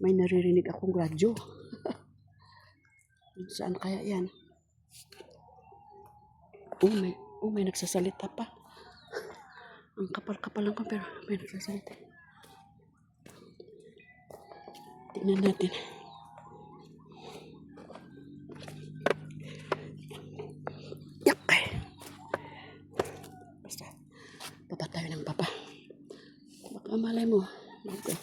May naririnig akong radyo. Saan kaya yan? May nagsasalita pa. Ang kapal-kapal lang ko pero may nagsasalita. Tingnan natin. Yak! Basta, baba tayo ng baba. Baka malay mo. Okay.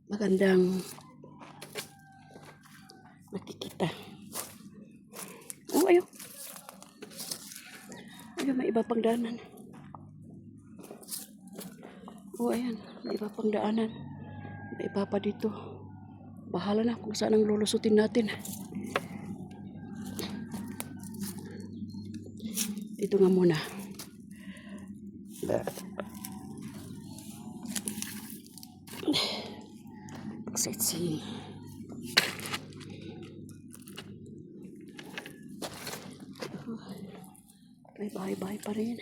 Magandang nakikita. Oh, ayun. Ayun, may iba pang daanan. Oh, ayan. May iba pang daanan. May iba pa dito. Bahala na kung saan ang lulusutin natin. Dito nga muna. Sightseeing. May bahay-bahay pa rin.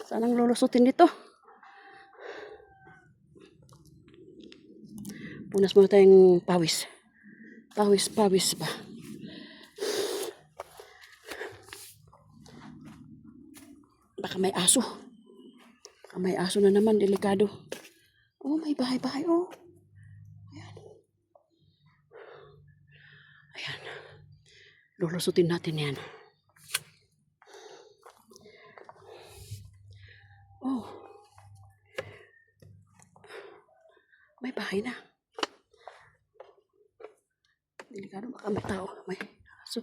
Saan ang lulusutin dito? Punas muna tayong pawis. Pawis ba? Baka may aso. Baka may aso na naman, delikado. Oh, may bahay-bahay, oh. Ayan. Ayan. Lulusutin natin yan. Oh. May bahay na. Delikado, baka may tao. May aso.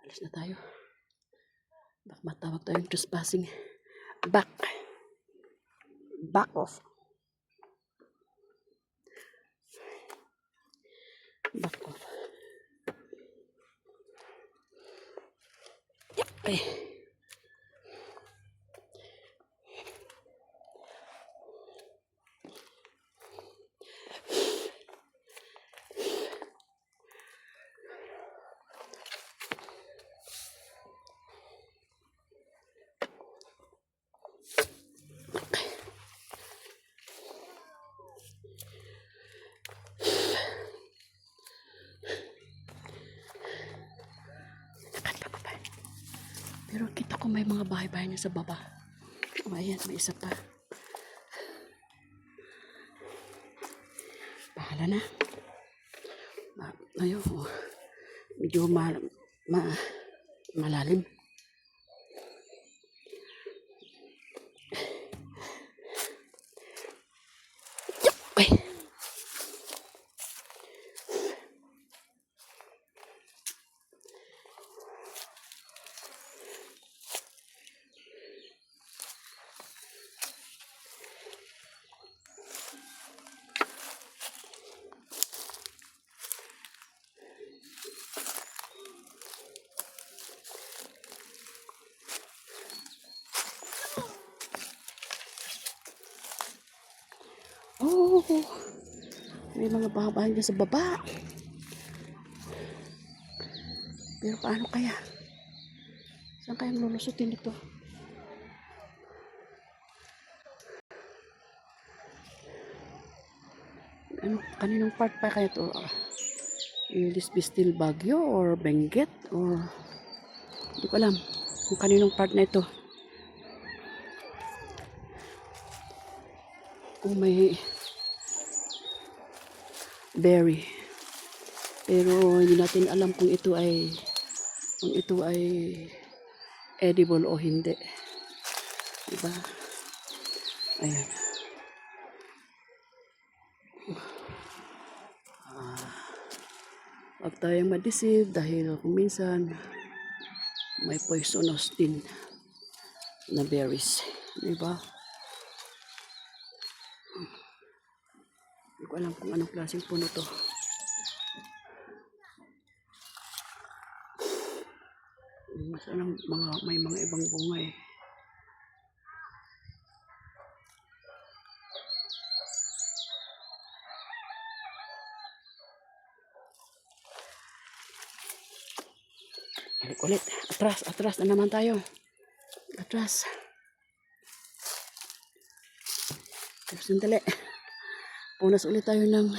Alis na tayo. Baka matawag tayong trespassing. Back off. Back off. Yep. Pero kita ko may mga bahay-bahay na sa baba. Oh, ayan, may isa pa. Bahala na. Ayun, oh. Medyo malalim. Okay. Oh, may mga bahay dyan sa baba. Pero paano kaya? Saan kayang lulusutin ito? Ano, kaninong part pa kaya ito? Lisbon Steel Baguio or Benguet or hindi ko alam kung kaninong part na ito. Kung may berry. Pero hindi natin alam kung ito ay edible o hindi. Diba? Ayan. Huwag tayong ma-deceive dahil kung minsan may poisonous din na berries. Diba? Hindi ko alam kung anong klaseng puno to. May mga ibang bunga eh. Balik ulit. Atras, atras na naman tayo. Atras. Tapos sandali. Punas ulit tayo ng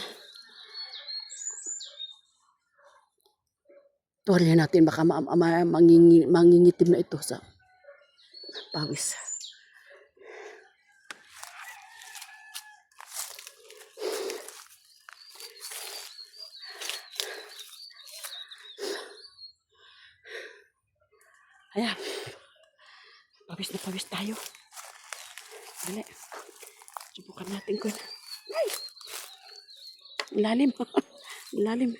tuwalya natin. Baka mangingitim na ito sa pawis. Ayan. Pawis na pawis tayo. Dali. Subukan natin ko. Ay! Ilalim. Ilalim.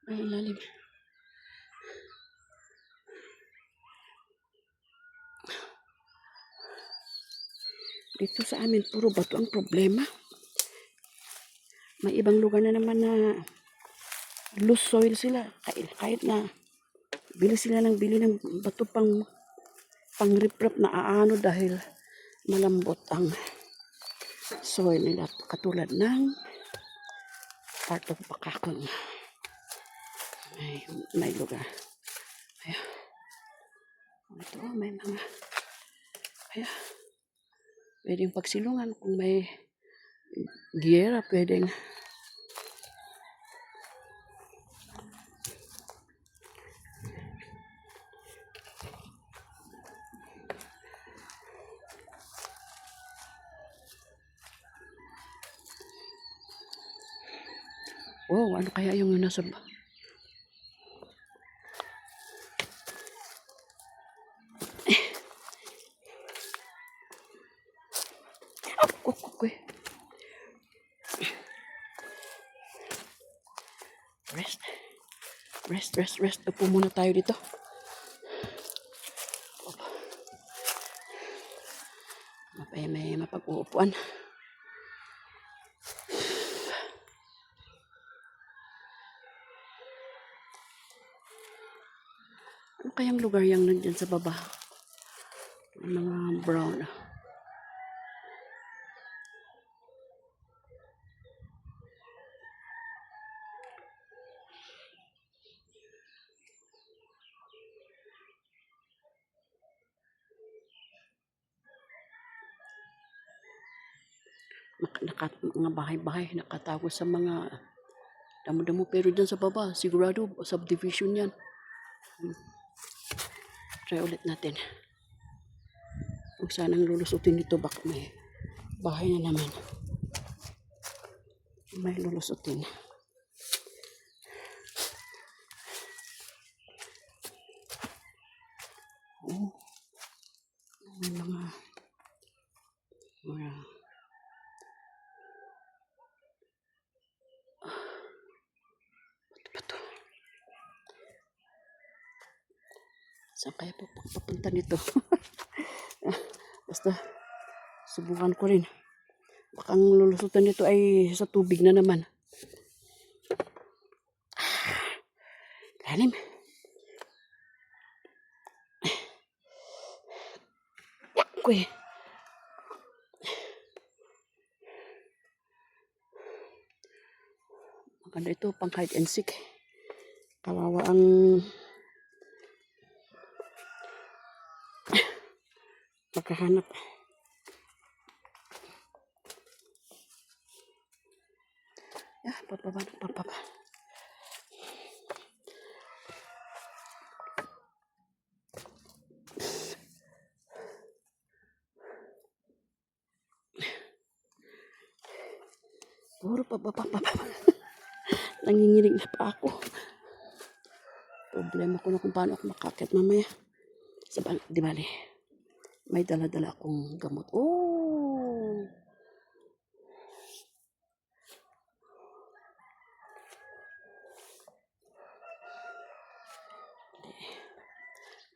Ay, ilalim. Dito sa amin, puro bato ang problema. May ibang lugar na naman na loose soil sila. Kahit na bili sila ng bato pang riprap na aano dahil malambot ang soil nila. Katulad ng part of Bakakang. May lugar. Ayan. Ito, may mga ayan. Pwedeng pagsilungan kung may giyera, pwedeng wow, ano kaya yung nasa okay. Rest. Upo muna tayo dito. May mapag-uupuan. Ano kayang lugar yung nandyan sa baba? Mga brown. Mga bahay-bahay nakatago sa mga damo-damo, pero dyan sa baba sigurado subdivision yan. Try ulit natin kung saan ang lulusutin dito. Baka may bahay na naman may lulusutin. May mga bato. Saan kaya papunta nito? Basta subukan ko rin. Baka ang lulusutan nito ay sa tubig na naman. Lalim. Okay. Maganda ito pang hide and seek. Kawawa ang pagkahanap. Papapa. Puro papapa. Nanginginig na pa ako. Problema ko na kung paano ako makakit mamaya. Di bali. May dala-dala akong gamot. Oh!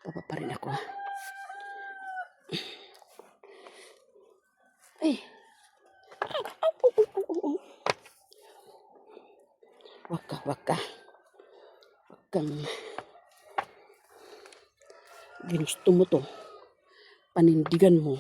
Baba pa rin ako. Ay! Wag kang ginusto mo to. Panindigan mo.